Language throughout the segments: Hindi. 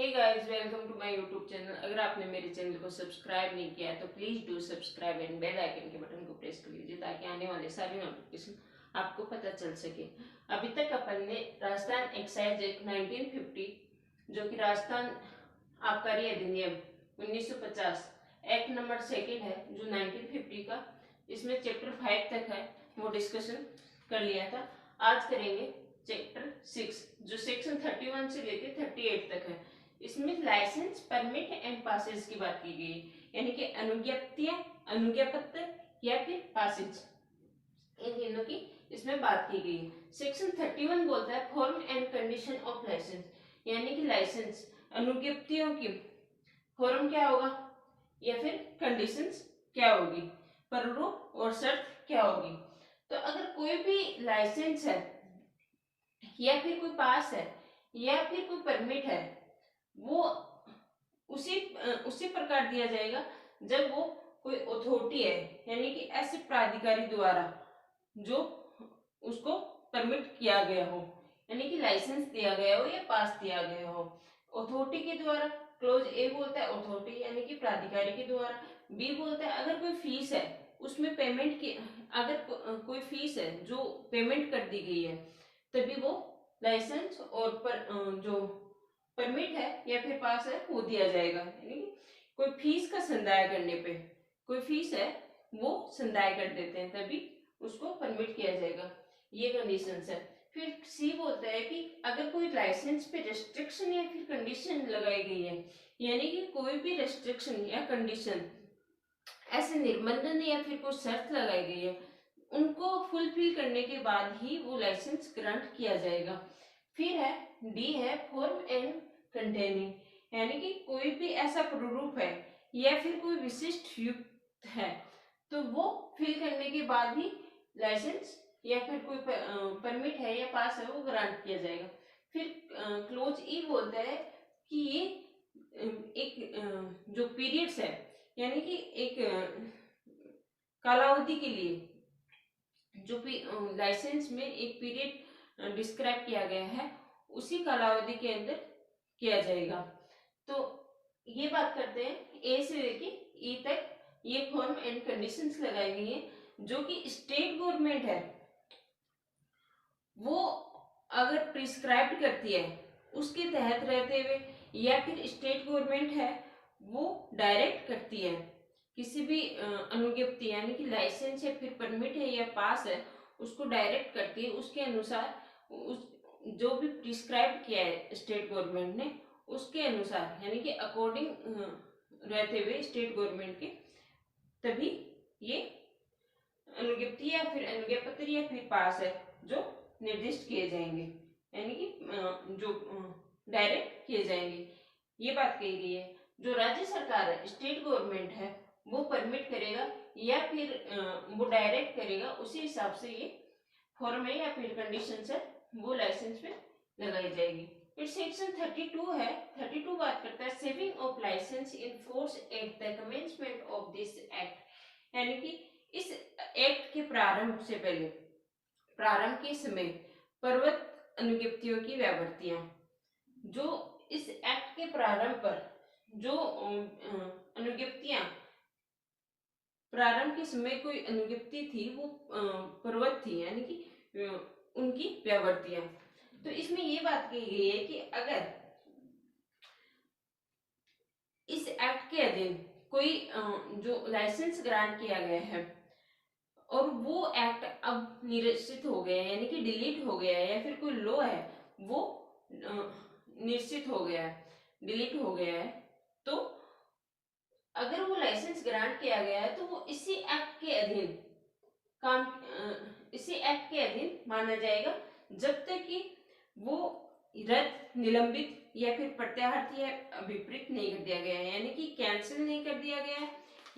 Hey guys, welcome to my YouTube channel. अगर आपने मेरे चैनल को सब्सक्राइब नहीं किया है तो please do subscribe and bell icon के बटन को प्रेस कर लीजिए ताकि आने वाले सारे नोटिफिकेशन आपको पता चल सके। अभी तक अपन ने राजस्थान एक्साइज एक्ट 1950 जो कि राजस्थान आबकारी अधिनियम 1950 एक्ट नंबर सेकेंड है जो 1950 का, इसमें चैप्टर 5 तक है, वो डिस्कशन कर लिया था। आज करेंगे चैप्टर 6 जो सेक्शन 31 से लेके 38 तक है। इसमें लाइसेंस, परमिट एंड पासेज की बात की गई है, यानी कि अनुज्ञप्तियां, अनुज्ञापत्र या फिर पासेज, इन तीनों की इसमें बात की गई है। सेक्शन 31 बोलता है form and condition of licence, यानी कि लाइसेंस अनुज्ञप्तियों की फॉर्म क्या होगा या फिर कंडीशंस क्या होगी, प्रारूप और शर्त क्या होगी। तो अगर कोई भी लाइसेंस है या फिर कोई पास है या फिर कोई परमिट है, वो उसी उसी प्रकार दिया जाएगा जब वो कोई अथॉरिटी है, यानी कि ऐसे प्राधिकारी द्वारा जो उसको परमिट किया गया हो, यानी कि लाइसेंस दिया गया हो या पास दिया गया हो अथॉरिटी के द्वारा। क्लोज ए बोलता है अथॉरिटी यानी कि प्राधिकारी के द्वारा। बी बोलता है अगर कोई फीस है उसमें पेमेंट की, अगर कोई फीस है जो पेमेंट कर दी गई है तभी वो लाइसेंस और जो परमिट है या फिर पास है वो दिया जाएगा। यानी कोई फीस का संदाय करने पे, कोई फीस है वो संदाय कर देते हैं तभी उसको परमिट किया जाएगा, ये कंडीशंस है। फिर सी बोलता है कि अगर कोई लाइसेंस पे रेस्ट्रिक्शन या फिर कंडीशन लगाई गई है, यानी कि कोई भी रेस्ट्रिक्शन या कंडीशन, ऐसे निर्बंधन या फिर कोई शर्त लगाई गई है, उनको फुलफिल करने के बाद ही वो लाइसेंस ग्रांट किया जाएगा। फिर है डी है फॉर्म एंड कंटेनिंग, यानी कि कोई भी ऐसा प्रारूप है या फिर कोई विशिष्ट युक्त है तो वो फिल करने के बाद ही लाइसेंस या फिर कोई परमिट है या पास है वो ग्रांट किया जाएगा। फिर क्लोज ई बोलता है कि ये एक जो पीरियड्स है, यानी कि एक कालावधि के लिए जो लाइसेंस में एक पीरियड डिस्क्राइब किया गया है उसी कालावधि के अंदर किया जाएगा। तो ये बात करते हैं ए से लेके ई तक, ये फॉर्म एंड कंडीशंस लगाई गई हैं जो कि स्टेट गवर्नमेंट है वो अगर प्रिस्क्राइब करती है उसके तहत रहते हुए, या फिर स्टेट गवर्नमेंट है वो डायरेक्ट करती है किसी भी अनुज्ञप्ति, यानी कि लाइसेंस है फिर परमिट है या पास है उसको डायरेक्ट करती है उसके अनुसार, उस जो भी प्रिस्क्राइब किया है स्टेट गवर्नमेंट ने उसके अनुसार, यानी कि अकॉर्डिंग रहते हुए स्टेट गवर्नमेंट के, तभी ये अनुज्ञप्ति या फिर अनुज्ञापत्र या फिर पास है जो निर्दिष्ट किए जाएंगे, यानी कि जो डायरेक्ट किए जाएंगे, ये बात कही गई है। जो राज्य सरकार है, स्टेट गवर्नमेंट है, वो परमिट करेगा या फिर वो डायरेक्ट करेगा, उसी हिसाब से ये फॉर्म है या फिर कंडीशंस है वो लाइसेंस में लगाई जाएगी। फिर सेक्शन 32 है, 32 बात करता है saving of licence in force at the commencement of this act, यानी कि इस एक्ट के प्रारंभ से पहले, प्रारंभ के समय पर्वत अनुज्ञप्तियों की व्यावृत्तियां, जो इस एक्ट के प्रारंभ पर जो अनुज्ञप्तियां, प्रारंभ के समय कोई अनुज्ञप्ति थी वो पर्वत थी, यानी कि उनकी व्यावृत्तियां। तो इसमें ये बात कही गई है कि अगर इस एक्ट के अधीन कोई जो लाइसेंस ग्रांट किया गया है और वो एक्ट अब निरसित हो गया है, यानी कि डिलीट हो गया है, या फिर कोई लॉ है वो निश्चित हो गया है, डिलीट हो गया है, तो अगर वो लाइसेंस ग्रांट किया गया है तो वो इसी एक्ट के अधीन काम, इसी एक्ट के अधीन माना जाएगा जब तक कि वो रद्द, निलंबित या फिर प्रत्याहृत या विपरीत नहीं कर दिया गया है, यानी कि कैंसिल नहीं कर दिया गया है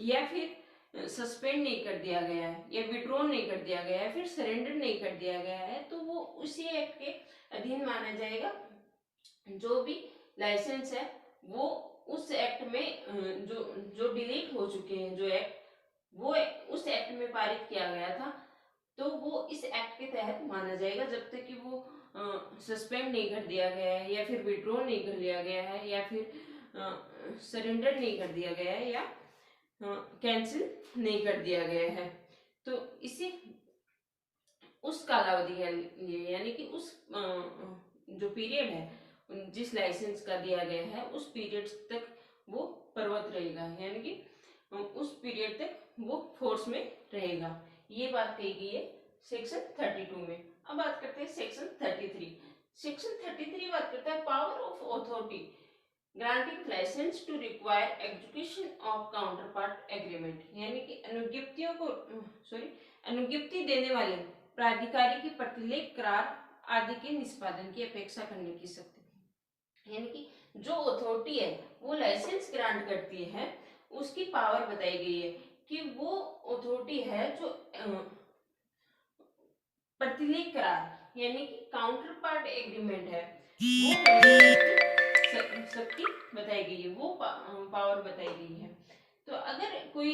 या फिर सस्पेंड नहीं कर दिया गया है या विड्रॉ नहीं कर दिया गया है, फिर सरेंडर नहीं कर दिया गया है, तो वो उसी एक्ट के अधीन माना जाएगा। जो भी लाइसेंस है वो उस एक्ट में जो डिलीट हो चुके हैं, जो एक्ट वो उस एक्ट में पारित किया गया था तो वो इस एक्ट के तहत माना जाएगा जब तक कि वो सस्पेंड नहीं कर दिया गया है, या फिर विड्रॉ नहीं कर लिया गया है, या फिर सरेंडर नहीं कर दिया गया है, या कैंसिल नहीं कर दिया गया है। तो इसे उस कालावधि के लिए, यानी कि उस जो पीरियड है जिस लाइसेंस का दिया गया है उस पीरियड तक वो प्रवत रहेगा, यानी कि उस पीरियड तक वो फोर्स में रहेगा। ये बात कही गई है सेक्शन 32 में। अब बात करते हैं सेक्शन 33। सेक्शन 33 बात करता है power of authority granting licence to require execution of counterpart agreement, यानी कि अनुज्ञप्ति देने वाले प्राधिकारी की प्रतिलेख करार आदि के निष्पादन की अपेक्षा करने की शक्ति, यानी कि जो अथॉरिटी है वो लाइसेंस ग्रांट करती है, उसकी पावर बताई गई है कि वो अथॉरिटी है जो प्रतिलेख करार यानी कि काउंटर पार्ट एग्रीमेंट है वो करने की शक्ति बताई गई है, वो पावर बताई गई है। तो अगर कोई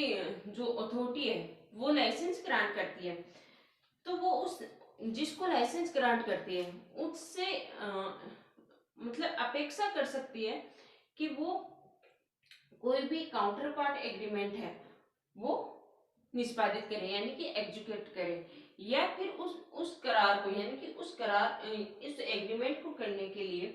जो अथॉरिटी है वो लाइसेंस ग्रांट करती है तो वो उस जिसको लाइसेंस ग्रांट करती है उससे मतलब अपेक्षा कर सकती है कि वो कोई भी काउंटर पार्ट एग्रीमेंट है वो निष्पादित करे, यानी कि एग्जीक्यूट करे, या फिर उस करार को, यानी कि इस एग्रीमेंट को करने के लिए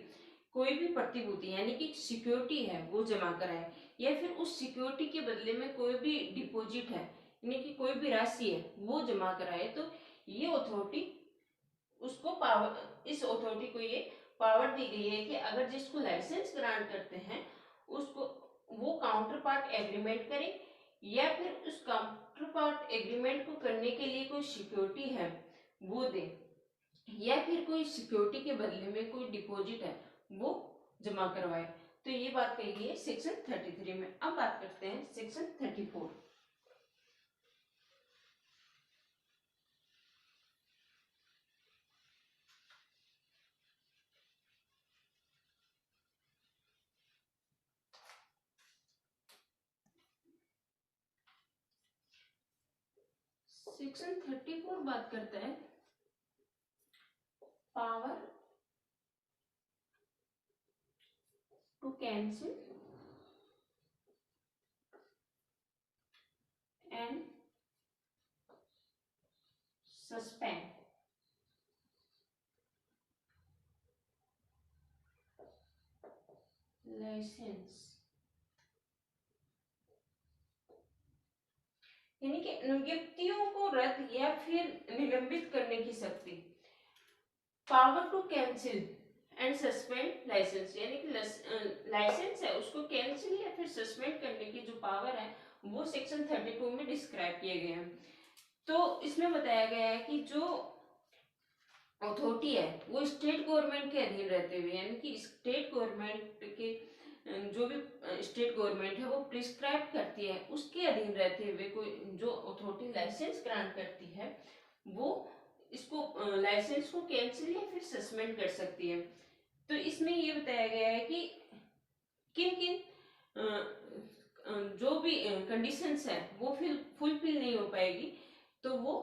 कोई भी प्रतिभूति यानी कि सिक्योरिटी है वो जमा कराए, या फिर उस सिक्योरिटी के बदले में कोई भी डिपॉजिट है यानी कि कोई भी राशि है वो जमा कराए। तो ये अथॉरिटी उसको पावर इस अथॉरिटी को ये पावर दी गई है कि अगर जिसको लाइसेंस ग्रांट करते हैं उसको वो काउंटर पार्ट एग्रीमेंट करे, या फिर उस काउंटर पार्ट एग्रीमेंट को करने के लिए कोई सिक्योरिटी है वो दे, या फिर कोई सिक्योरिटी के बदले में कोई डिपॉजिट है वो जमा करवाए। तो ये बात कही गई है सेक्शन 33 में। अब बात करते हैं सेक्शन 34। सेक्शन 34 बात करता है power to cancel and suspend licence, यानी कि अनुज्ञप्तियों को रद्द या फिर निलंबित करने की शक्ति। Power to cancel and suspend licence, यानी कि लाइसेंस है उसको कैंसिल या फिर सस्पेंड करने की जो पावर है वो सेक्शन 32 में डिस्क्राइब किए गए हैं। तो इसमें बताया गया है कि जो अथॉरिटी है वो स्टेट गवर्नमेंट के अधीन रहते हुए, यानी कि स्टेट गवर्नमेंट के जो भी स्टेट गवर्नमेंट है वो प्रिस्क्राइब करती है उसके अधीन रहते हुए कोई जो अथॉरिटी लाइसेंस ग्रांट करती है वो इसको लाइसेंस को कैंसिल या फिर सस्पेंड कर सकती है। तो इसमें ये बताया गया है कि किन किन जो भी कंडीशंस है वो फुलफिल नहीं हो पाएगी तो वो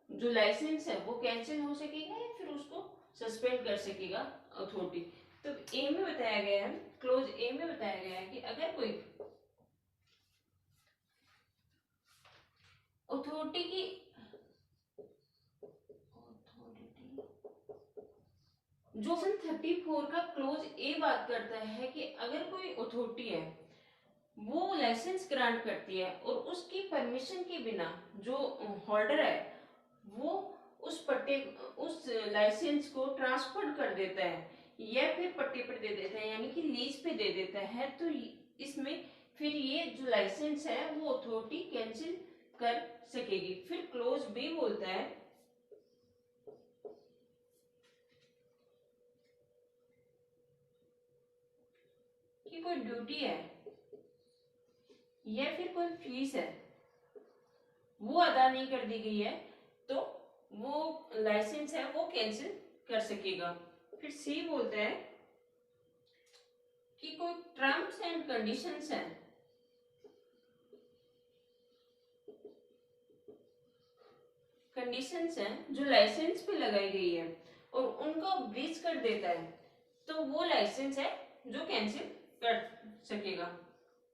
जो लाइसेंस है वो कैंसिल हो सकेगा या फिर उसको सस्पेंड कर सकेगा अथॉरिटी। तो ए में बताया गया है, क्लोज ए में बताया गया है कि अगर कोई अथॉरिटी की जो 34 का क्लोज ए बात करता है कि अगर कोई अथॉरिटी है वो लाइसेंस ग्रांट करती है और उसकी परमिशन के बिना जो होल्डर है वो उस लाइसेंस को ट्रांसफर कर देता है या फिर पट्टे पर दे देता है यानी कि लीज पे दे देता है, तो इसमें फिर ये जो लाइसेंस है वो अथॉरिटी कैंसिल कर सकेगी। फिर क्लोज बी बोलता है कि कोई ड्यूटी है या फिर कोई फीस है वो अदा नहीं कर दी गई है तो वो लाइसेंस है वो कैंसिल कर सकेगा। फिर सी बोलता है कि कोई टर्म्स एंड कंडीशंस हैं कंडीशंस हैं जो लाइसेंस पे लगाई गई है और उनको ब्रीच कर देता है तो वो लाइसेंस है जो कैंसिल कर सकेगा।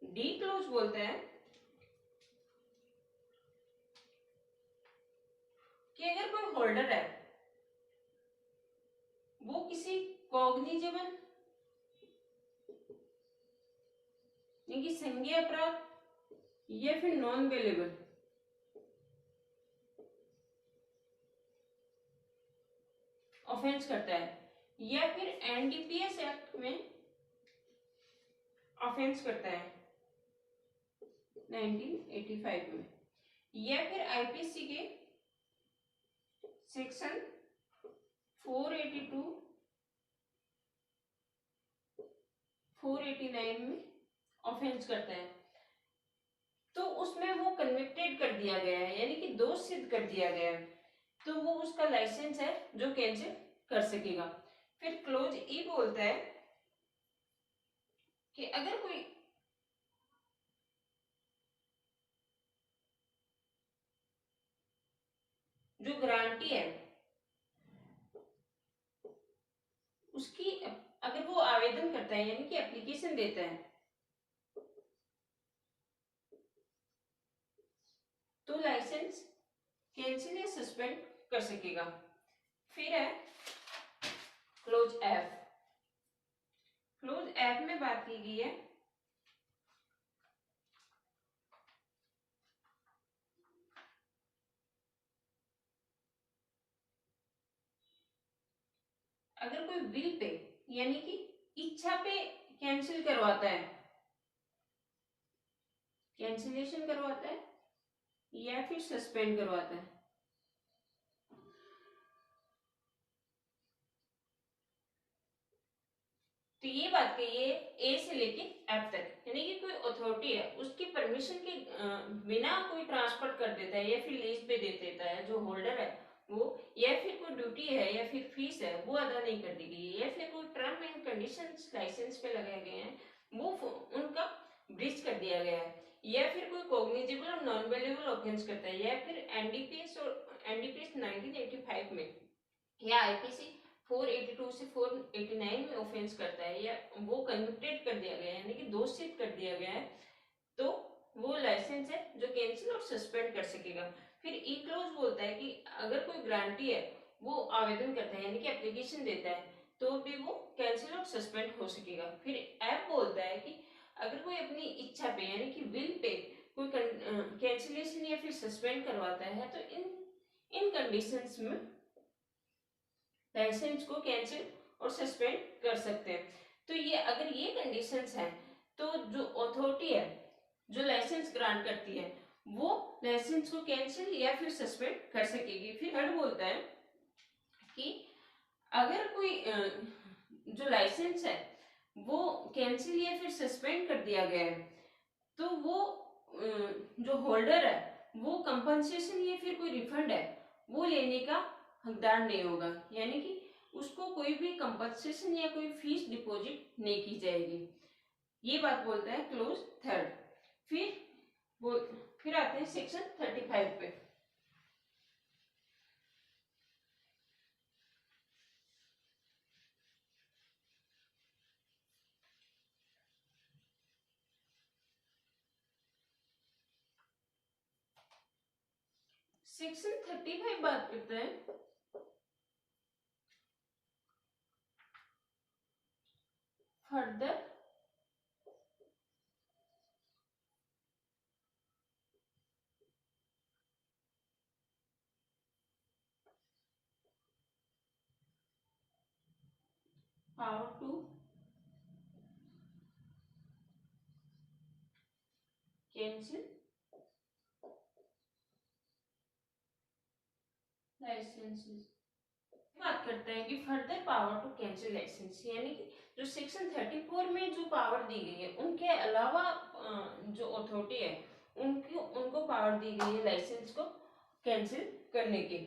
डी क्लोज बोलता है कि अगर कोई होल्डर है वो किसी कॉग्निजेबल यानी कि संज्ञेय अपराध या फिर नॉन बेलेबल ऑफेंस करता है या फिर एनडीपीएस एक्ट में ऑफेंस करता है 1985 में, या फिर आईपीसी के सेक्शन 482 489 में ऑफेंस करता है, तो उसमें वो कन्विक्टेड कर दिया गया है यानी कि दोष सिद्ध कर दिया गया है, तो वो उसका लाइसेंस है जो कैंसिल कर सकेगा। फिर क्लोज ई बोलता है कि अगर कोई जो गारंटी है उसकी अगर वो आवेदन करता है यानी कि एप्लीकेशन देता है तो लाइसेंस कैंसिल या सस्पेंड कर सकेगा। फिर है क्लोज एफ। क्लोज एफ में बात की गई है अगर कोई विल पे यानी कि इच्छा पे कैंसिल करवाता है, कैंसिलेशन करवाता है या फिर सस्पेंड करवाता है, तो ये बात कही है ए से लेके एफ तक यानी कि कोई अथॉरिटी है उसकी परमिशन के बिना कोई ट्रांसफर कर देता है या फिर लीज पे दे देता है जो होल्डर है वो, या फिर कोई ड्यूटी है या फिर फीस है वो अदा नहीं कर दी गई है, या फिर कोई टर्म एंड कंडीशंस लाइसेंस पे लगाए गए हैं वो उनका ब्रीच कर दिया गया है, या फिर कोई कॉग्निजेबल और नॉन वेल्यूएबल ऑफेंस करता है, या फिर एनडीपीएस और एनडीपीएस 1985 में या आईपीसी 482 से 489 में ऑफेंस करता है या वो कन्विक्टेड कर दिया गया है यानी कि दोषित कर दिया गया है, तो वो लाइसेंस है जो कैंसिल और सस्पेंड कर सकेगा। फिर ई क्लोज बोलता है कि अगर कोई ग्रांटी है वो आवेदन करता है यानी कि एप्लीकेशन देता है तो भी वो कैंसिल और सस्पेंड हो सकेगा। फिर एफ बोलता है कि अगर कोई अपनी इच्छा पे यानी कि विल पे कोई कैंसिलेशन या फिर सस्पेंड करवाता है तो इन कंडीशंस में लाइसेंस को कैंसिल और सस्पेंड कर सकते हैं। तो ये अगर ये कंडीशंस हैं तो जो अथॉरिटी है जो लाइसेंस ग्रांट करती है वो लाइसेंस को कैंसिल या फिर सस्पेंड कर सकेगी। फिर थर्ड बोलता है कि अगर कोई जो लाइसेंस है वो कैंसिल या फिर सस्पेंड कर दिया गया है तो वो जो होल्डर है वो कंपनसेशन या फिर कोई रिफंड है वो लेने का हकदार नहीं होगा, यानी कि उसको कोई भी कंपनसेशन या कोई फीस डिपॉजिट नहीं की जाएगी। ये बात बोलता है क्लोज थर्ड। फिर आते हैं सेक्शन 35 पे। सेक्शन 35 बात करते हैं further power to cancel licences. बात करते हैं कि further power to cancel licence यानी कि जो सेक्शन 34 में जो पावर दी गई है उनके अलावा जो अथॉरिटी है उनको पावर दी गई है लाइसेंस को कैंसिल करने की।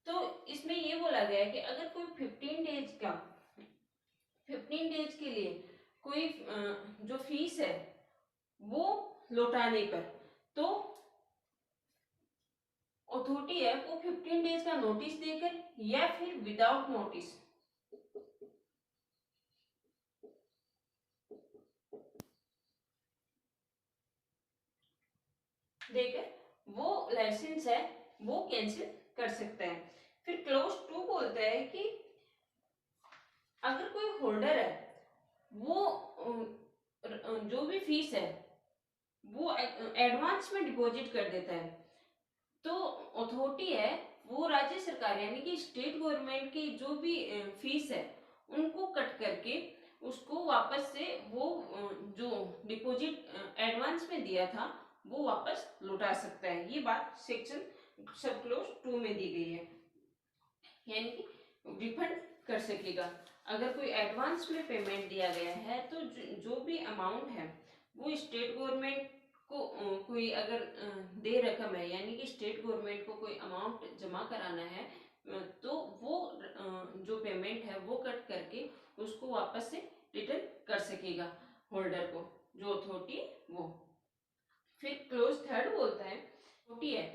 तो इसमें ये बोला गया है कि अगर कोई 15 डेज के लिए कोई जो फीस है वो लौटाने पर तो अथॉरिटी है वो 15 डेज का नोटिस देकर या फिर विदाउट नोटिस देकर वो लाइसेंस है वो कैंसिल कर सकता है। फिर क्लोज 2 बोलता है कि अगर कोई होल्डर है वो जो भी फीस है वो एडवांस में डिपॉजिट कर देता है, तो अथॉरिटी है वो राज्य सरकार यानी कि स्टेट गवर्नमेंट की जो भी फीस है उनको कट करके उसको वापस से वो जो डिपॉजिट एडवांस में दिया था वो वापस लौटा सकता है। ये बात सेक्शन सब क्लोज 2 में दी गई है, यानी कि रिफंड कर सकेगा। अगर कोई एडवांस में पेमेंट दिया गया है तो जो भी अमाउंट है वो स्टेट गवर्नमेंट को कोई अगर दे रकम है यानी कि स्टेट गवर्नमेंट को कोई अमाउंट जमा कराना है तो वो जो पेमेंट है वो कट करके उसको वापस से रिटर्न कर सकेगा होल्डर को, जो अथॉरिटी वो। फिर क्लोज 3 बोलता है अथॉरिटी है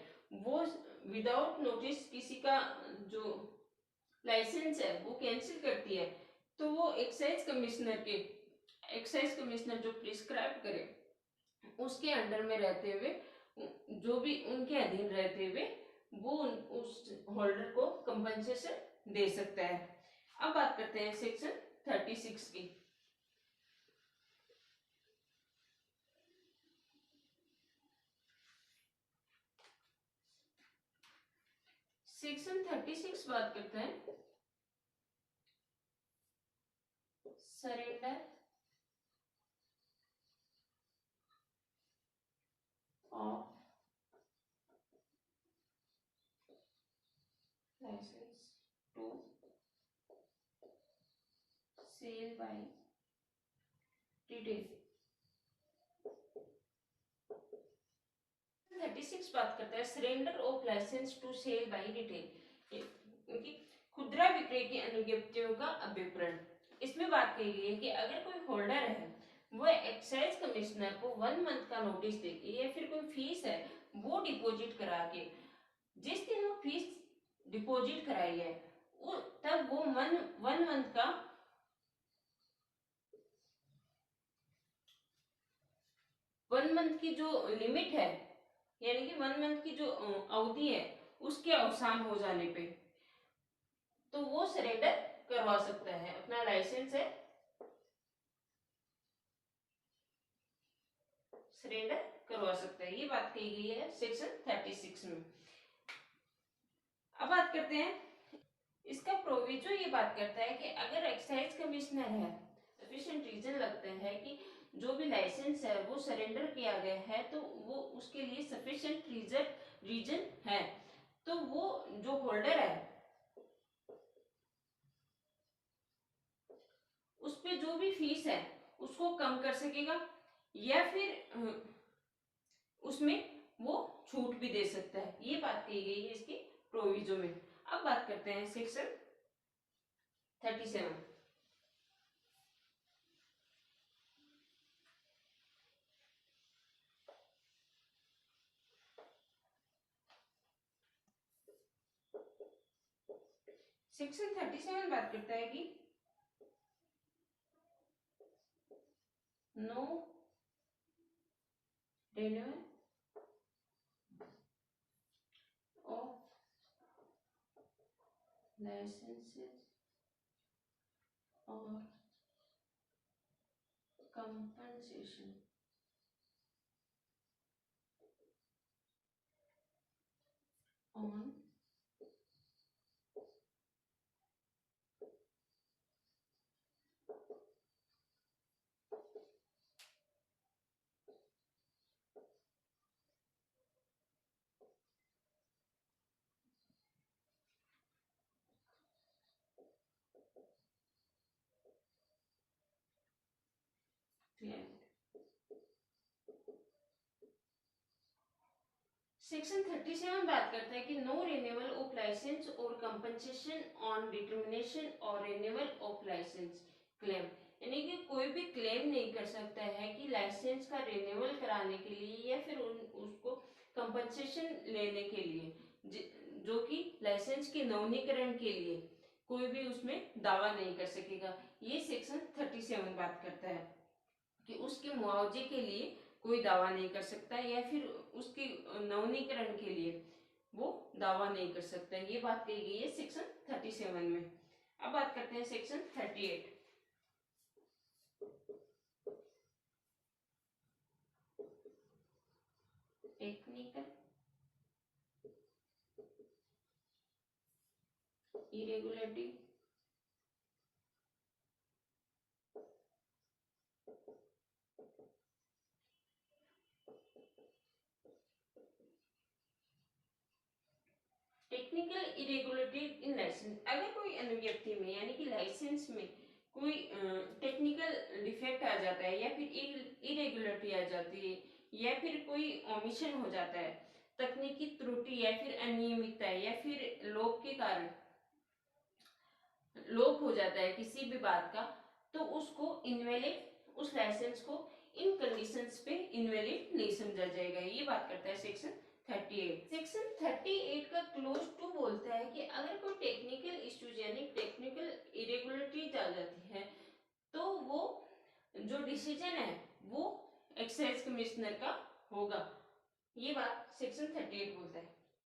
वो विदाउट नोटिस किसी का जो लाइसेंस है वो कैंसिल करती है तो वो एक्साइज कमिश्नर जो प्रिस्क्राइब करे उसके अंडर में रहते हुए जो भी उनके अधीन रहते हुए वो उस होल्डर को कंपनसेशन दे सकता है। अब बात करते हैं सेक्शन 36 की। सेक्शन 36 बात करता है surrender of licence to sell by retail. 36 बात करता है surrender of licence to sell by retail, क्योंकि खुदरा विक्रय की अनुज्ञप्तियों का अभिप्राय। इसमें बात कही गई है कि अगर कोई होल्डर है वो एक्साइज कमिश्नर को 1 मंथ का नोटिस देके या फिर कोई फीस है वो डिपॉजिट करा के जिस दिन वो फीस डिपॉजिट कराई है तब वो 1 मंथ का 1 मंथ की जो लिमिट है यानी कि 1 मंथ की जो अवधि है उसके अवसान हो जाने पे तो वो सरेंडर करवा सकता है, अपना लाइसेंस है सरेंडर करवा सकता है। ये बात कही गई है सेक्शन 36 में। अब बात करते हैं इसका प्रोविजो। ये बात करता है कि अगर एक्साइज कमिश्नर है सफिशिएंट रीजन लगता है कि जो भी लाइसेंस है वो सरेंडर किया गया है तो वो उसके लिए सफिशिएंट रीजन है तो वो जो होल्डर है उस पे जो भी फीस है उसको कम कर सकेगा या फिर उसमें वो छूट भी दे सकता है। ये बात कही गई है इसकी प्रोविजो में। अब बात करते हैं सेक्शन 37। सेक्शन 37 बात करता है कि नो रिन्यूअल ऑफ लाइसेंसेस और कंपनसेशन ऑन सेक्शन 37 बात करता है कि नो रिन्यूअल ऑफ लाइसेंस और कंपनसेशन ऑन डिटर्मिनेशन और रिन्यूअल ऑफ लाइसेंस क्लेम, यानी कि कोई भी क्लेम नहीं कर सकता है कि लाइसेंस का रिन्यूअल कराने के लिए या फिर उसको कंपनसेशन लेने के लिए जो कि लाइसेंस के नवीनीकरण के लिए कोई भी उसमें दावा नहीं कर सकेगा। ये सेक्शन 37 बात करता है कि उसके मुआवजे के लिए कोई दावा नहीं कर सकता या फिर उसके नवीनीकरण के लिए वो दावा नहीं कर सकता। ये बात कही गई है सेक्शन 37 में। अब बात करते हैं section 38। Technical irregularity technical irregularity in licence, अगर कोई अनुज्ञप्ति में यानी कि लाइसेंस में कोई टेक्निकल डिफेक्ट आ जाता है या फिर इरेगुलरिटी आ जाती है या फिर कोई ओमिशन हो जाता है, तकनीकी त्रुटि या फिर अनियमितता या फिर लोप के कारण लोप हो जाता है किसी भी बात का, तो उसको इनवैलिड, उस लाइसेंस को इन कंडीशंस पे इनवैलिड नहीं समझा जाएगा। ये बात करता है सेक्शन 38। सेक्शन 38 का क्लोज 2 बोलता है कि अगर कोई टेक्निकल इश्यूज यानी टेक्निकल इरेगुलरिटीज आ जाती है तो वो जो डिसीजन है वो एक्साइज कमिश्नर का होगा। ये बात सेक्शन 38 बोलता है।